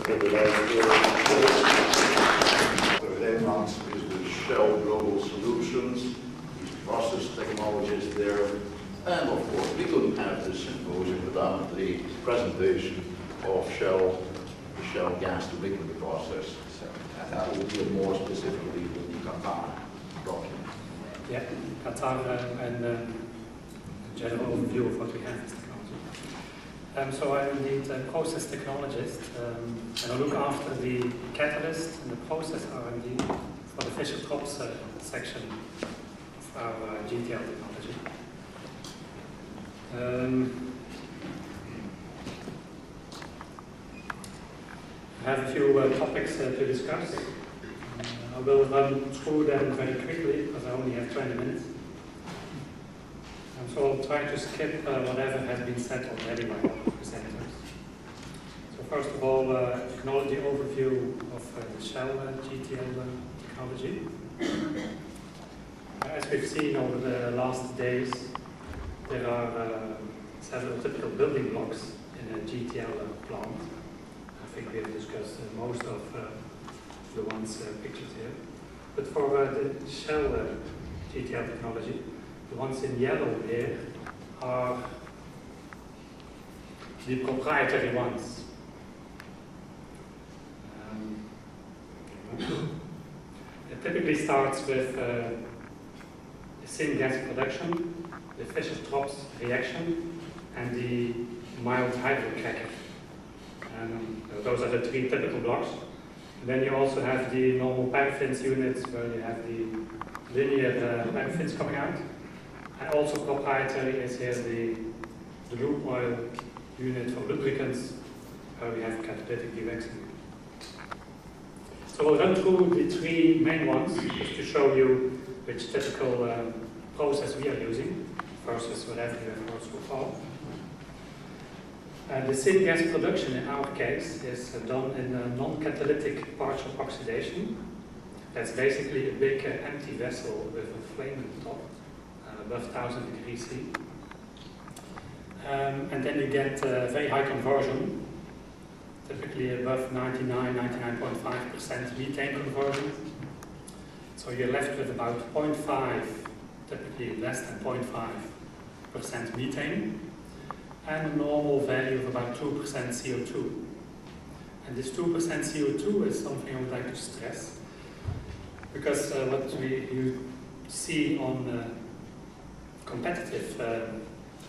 Remans is the Shell Global Solutions, process technologies there, and of course we couldn't have this symposium without the presentation of Shell, the Shell gas to liquid process. So that will deal more specifically with the Qatar project. Yeah, Qatar and a general overview of what we have as technology. So I'm indeed a process technologist, and I look after the catalyst and the process R&D for the Fischer-Tropsch section of our GTL technology. I have a few topics to discuss. I will run through them very quickly because I only have 20 minutes. So I'll try to skip whatever has been said already by all the presenters. So first of all, technology overview of the Shell GTL technology. As we've seen over the last days, there are several typical building blocks in a GTL plant. I think we have discussed most of the ones pictured here. But for the Shell GTL technology, the ones in yellow here are the proprietary ones. It typically starts with the syngas production, the Fischer-Tropsch reaction, and the mild hydrocracker. Those are the three typical blocks. And then you also have the normal paraffins units where you have the linear paraffins coming out. And also proprietary is here the lube oil unit for lubricants, where we have catalytic dewexing. So we'll run through the three main ones just to show you which typical process we are using versus whatever you have heard so far. The syngas production in our case is done in a non-catalytic partial oxidation. That's basically a big empty vessel with a flame at the top, above 1000 degrees C. And then you get very high conversion, typically above 99.5% methane conversion. So you're left with about 0.5, typically less than 0.5% methane, and a normal value of about 2% CO2. And this 2% CO2 is something I would like to stress, because what you see on competitive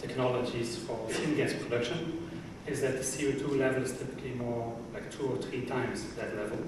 technologies for syngas production is that the CO2 level is typically more like 2 or 3 times that level.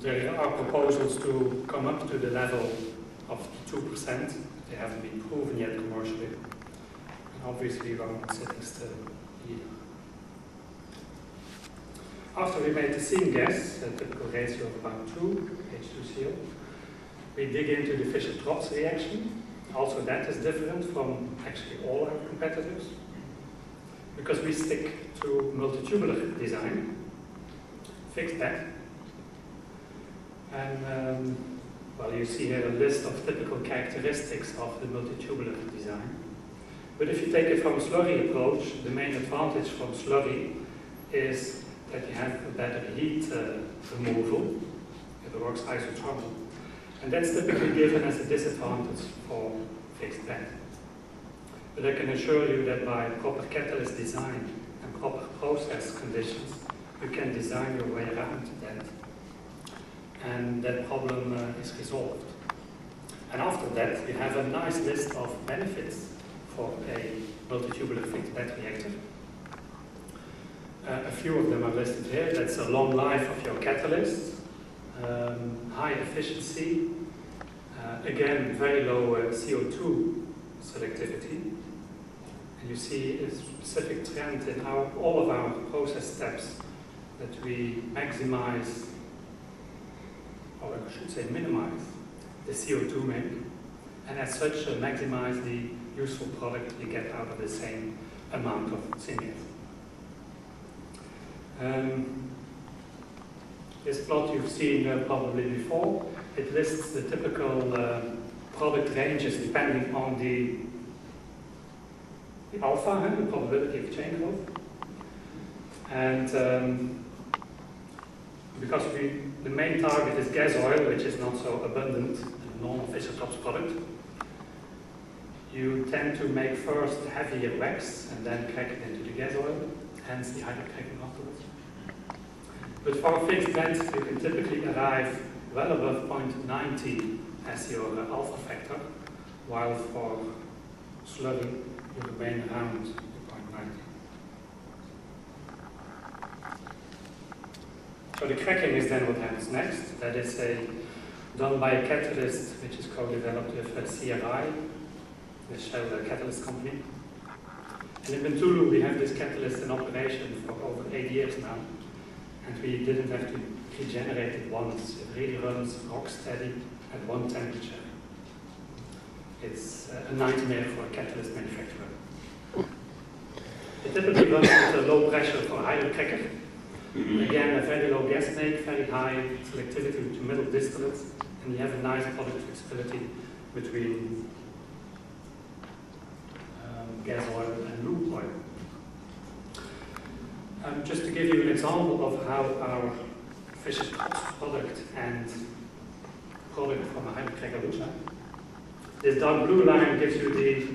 There are proposals to come up to the level of 2%. They haven't been proven yet commercially. And obviously we're not sitting still either. After we made the syngas, a typical ratio of about 2 H2CO, we dig into the Fischer-Tropsch reaction. Also that is different from actually all our competitors, because we stick to multitubular design, fixed bed. And well, you see here a list of typical characteristics of the multitubular design. But if you take it from a slurry approach, the main advantage from slurry is that you have a better heat removal. It works isothermal. And that's typically given as a disadvantage for fixed bed. But I can assure you that by proper catalyst design and proper process conditions, you can design your way around that. And that problem is resolved. And after that, you have a nice list of benefits for a multitubular fixed bed reactor. A few of them are listed here. That's a long life of your catalyst, high efficiency, again, very low CO2 selectivity. And you see a specific trend in all of our process steps that we maximize, or I should say minimize, the CO2 make, and as such maximize the useful product we get out of the same amount of syngas. This plot you've seen probably before. It lists the typical product ranges depending on the alpha, the probability of chain growth. And because the main target is gas oil, which is not so abundant in a normal Fischer-Tropsch product, you tend to make first heavier wax and then crack it into the gas oil, hence the hydrocracking afterwards. But for a fixed blend, you can typically arrive well above 0.90 as your alpha factor, while for slurry you remain around 0.90. So the cracking is then what happens next. That is done by a catalyst which is co-developed with CRI, the Shell Catalyst Company. And in Bintulu we have this catalyst in operation for over 8 years now, and we didn't have to regenerate it once. It really runs rock steady at one temperature. It's a nightmare for a catalyst manufacturer. It typically runs at a low pressure for a hydrocracker. Again, a very low gas make, very high selectivity to middle distillates, and you have a nice product flexibility between gas oil and lube oil. Just to give you an example of how our Fischer-Tropsch product and product from a hydrocracker looks like. This dark blue line gives you the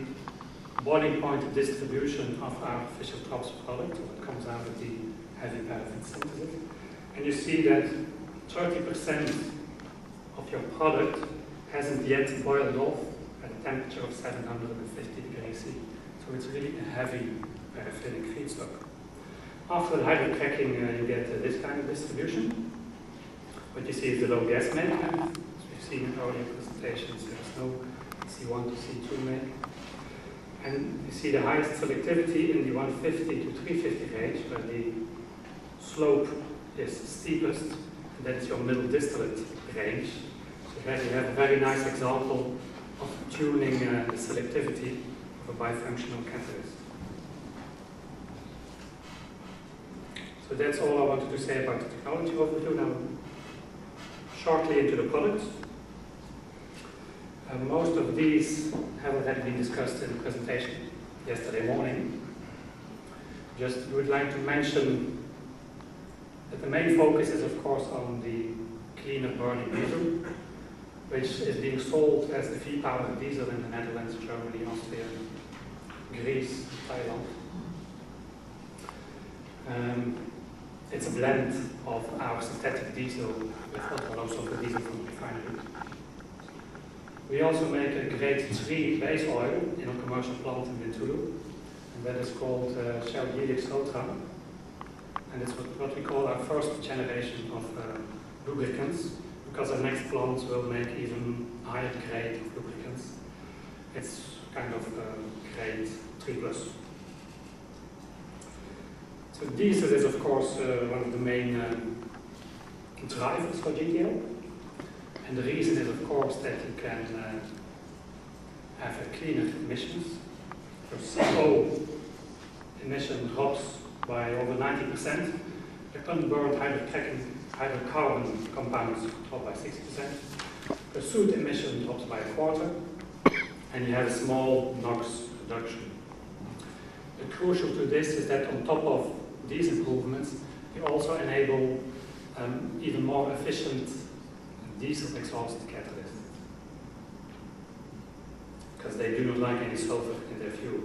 boiling point distribution of our Fischer-Tropsch product, what comes out of the heavy paraffin synthesis. And you see that 30% of your product hasn't yet boiled off at a temperature of 750 degrees C. So it's really a heavy paraffinic feedstock. After the hydrocracking, you get this kind of distribution. What you see is the low gas make. As we've seen in earlier presentations, there's no C1 to C2 make. And you see the highest selectivity in the 150 to 350 range, where the slope is steepest, and that is your middle distillate range. So there you have a very nice example of tuning the selectivity of a bifunctional catalyst. So that's all I wanted to say about the technology overview. Now, shortly into the products. Most of these have already been discussed in the presentation yesterday morning. Just would like to mention that the main focus is, of course, on the cleaner burning diesel, which is being sold as the V-powered diesel in the Netherlands, Germany, Austria, Greece, Thailand. It's a blend of our synthetic diesel with ultra-low sulfur diesel from refineries. We also make a grade 3 base oil in a commercial plant in Bintulu, and that is called Shell Helix Ultra. And it's what we call our first generation of lubricants, because our next plants will make even higher grade of lubricants. It's kind of grade 3+. So diesel is, of course, one of the main drivers for GTL. And the reason is, of course, that you can have a cleaner emissions. So CO emission drops by over 90%. The unburned hydrocarbon compounds drop by 60%. The soot emission drops by a quarter. And you have a small NOx reduction. The crucial to this is that on top of these improvements, you also enable even more efficient diesel exhaust catalysts, because they do not like any sulfur in their fuel.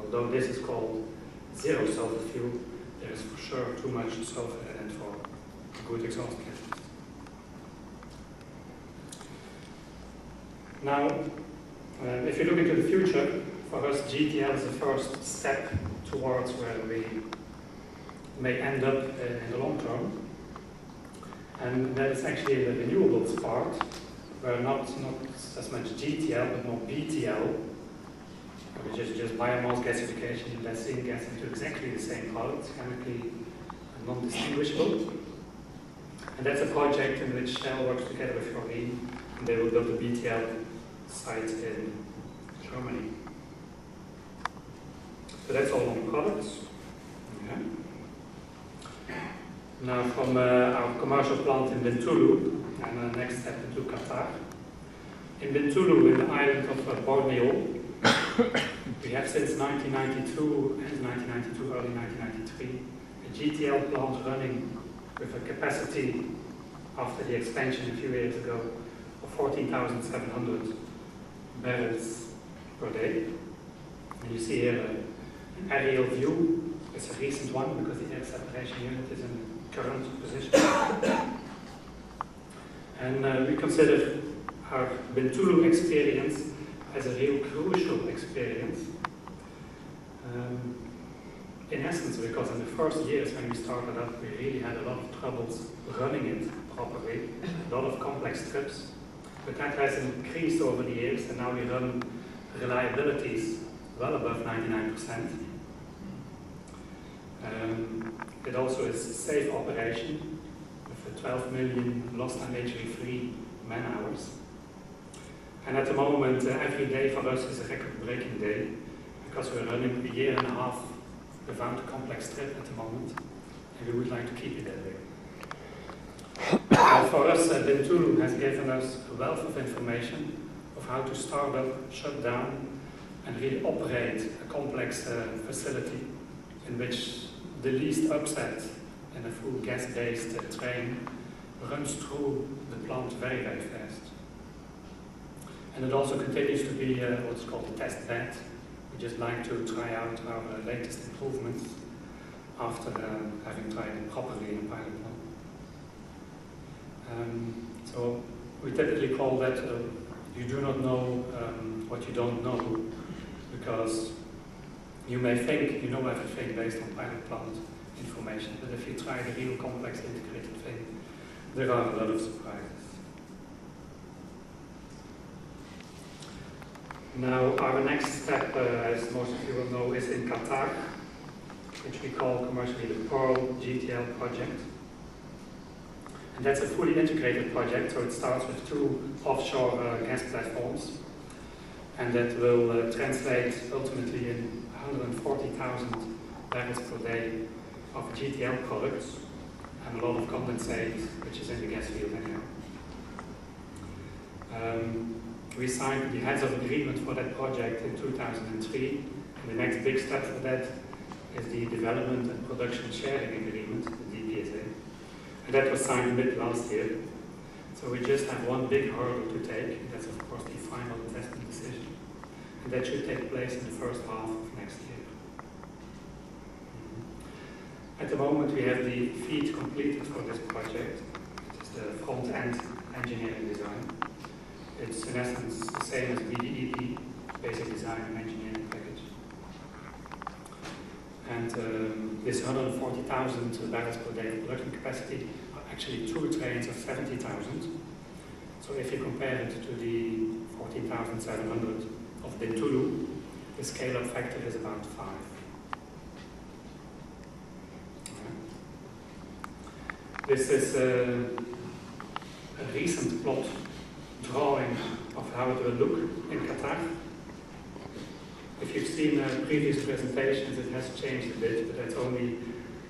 Although this is called zero sulfur fuel, there is for sure too much sulfur in it for a good exhaust catalyst. Now, if you look into the future, for us GTL is the first step towards where we may end up in the long term. And that is actually the renewables part, where not as much GTL, but more BTL, which is just biomass gasification in less gas into exactly the same product, chemically non-distinguishable. And that's a project in which Shell works together with Remans, and they will build a BTL site in Germany. So that's all on products. Yeah. Now from our commercial plant in Bintulu, and the next step into Qatar. In Bintulu, in the island of Borneo, we have since 1992, early 1993, a GTL plant running with a capacity after the expansion a few years ago of 14,700 barrels per day. And you see here an aerial view. It's a recent one because the air separation unit is in current position. And we consider our Bintulu experience as a real crucial experience. In essence, because in the first years when we started up, we really had a lot of troubles running it properly, a lot of complex trips. But that has increased over the years, and now we run reliabilities well above 99%. It also is safe operation with 12 million lost and injury-free man-hours. And at the moment, every day for us is a record-breaking day because we're running a year and a half without a complex trip at the moment, and we would like to keep it that way. For us, Bintulu has given us a wealth of information of how to start up, shut down, and really operate a complex facility in which the least upset in a full gas-based train runs through the plant very, very fast. And it also continues to be what's called a test bed. We just like to try out our latest improvements after having tried it properly in a pilot plant. So we typically call that you do not know what you don't know, because you may think you know everything based on pilot plant information, but if you try the real complex integrated thing, there are a lot of surprises. Now, our next step, as most of you will know, is in Qatar, which we call commercially the Pearl GTL project. And that's a fully integrated project, so it starts with 2 offshore gas platforms, and that will translate ultimately in 140,000 barrels per day of GTL products and a lot of condensate, which is in the gas field anyhow. We signed the heads of agreement for that project in 2003, and the next big step for that is the development and production sharing agreement, the DPSA, and that was signed mid last year. So we just have one big hurdle to take, and that's of course the final investment decision, and that should take place in the first half of next year. At the moment we have the FEED completed for this project. It is the front-end engineering design. It's in essence the same as BDEP, Basic Design and Engineering Package. And this 140,000 barrels per day of production capacity are actually 2 trains of 70,000. So if you compare it to the 14,700 of Bintulu, the scale-up factor is about 5. This is a recent plot drawing of how it will look in Qatar. If you've seen previous presentations, it has changed a bit, but that's only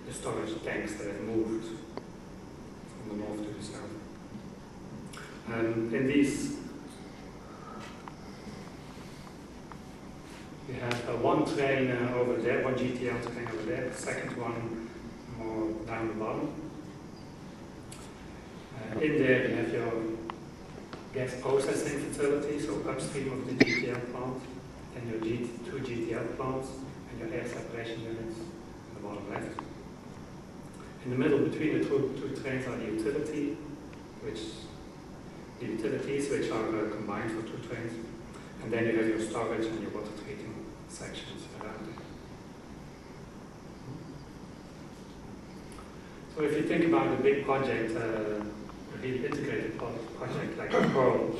the storage tanks that have moved from the north to the south. In these, we have one train over there, one GTL train over there, the second one more down the bottom. In there you have your gas processing facility, so upstream of the GTL plant, and your 2 GTL plants, and your air separation units on the bottom left. In the middle between the two trains are the utilities, which are combined for 2 trains, and then you have your storage and your water treating sections around it. So if you think about a big project, a really integrated project like the Pearl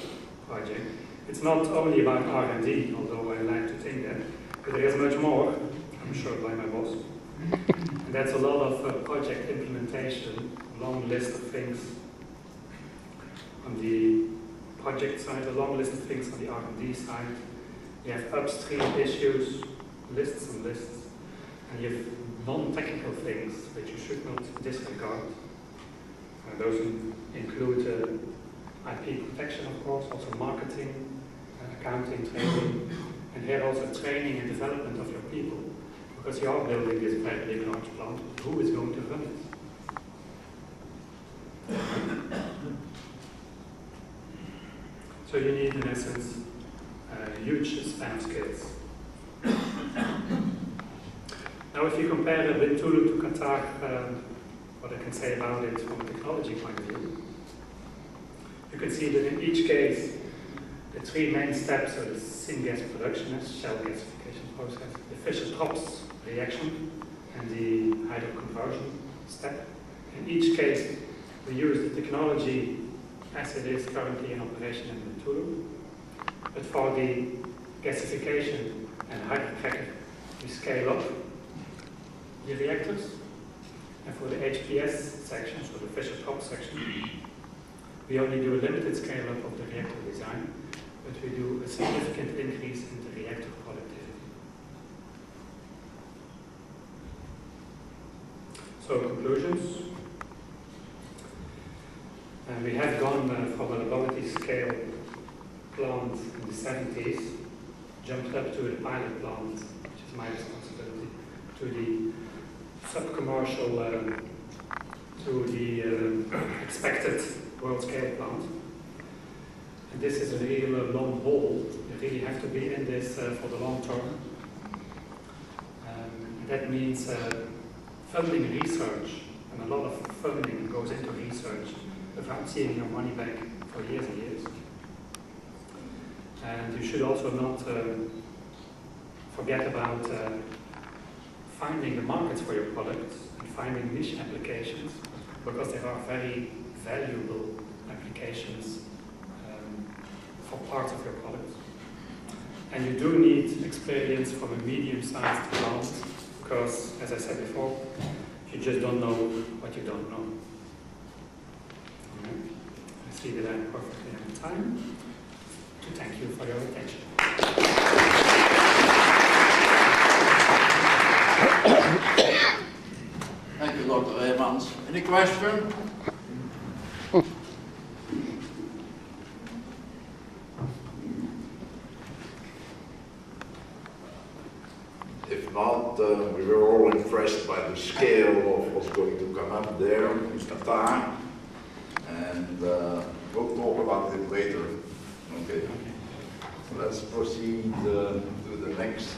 project, it's not only about R&D, although I like to think that, but there is much more, I'm sure by my boss. And that's a lot of project implementation, a long list of things on the project side, a long list of things on the R&D side. You have upstream issues, lists and lists, and you have non-technical things that you should not disregard. Those include IP protection, of course, also marketing, accounting, training, and here also training and development of your people. because you are building this very big large plant. Who is going to run it? So you need, in essence, a huge span of skills. Now, if you compare Bintulu to Qatar, what I can say about it from a technology point of view, you can see that in each case, the three main steps are the syngas production, shell gasification process, the Fischer-Tropsch reaction, and the hydroconversion step. In each case, we use the technology as it is currently in operation in Bintulu. But for the gasification and hydrocracking, we scale up the reactors. And for the HPS section, so the Fischer-Tropsch section, we only do a limited scale up of the reactor design, but we do a significant increase in the reactor productivity. So conclusions. We have gone from a laboratory scale plant in the 70s, jumped up to the pilot plant, which is my responsibility, to the sub-commercial, to the expected world-scale plant. And this is a real long haul. You really have to be in this for the long term. That means funding research, and a lot of funding goes into research without seeing your money back for years and years. And you should also not forget about finding the markets for your products and finding niche applications, because there are very valuable applications for parts of your products. And you do need experience from a medium-sized plant, because, as I said before, you just don't know what you don't know. I see that I'm perfectly on time to thank you for your attention. Thank you, Dr. Remans. Any question? If not, we were all impressed by the scale of what's going to come up there in Qatar. And we'll talk about it later. Okay. So let's proceed to the next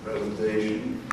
presentation.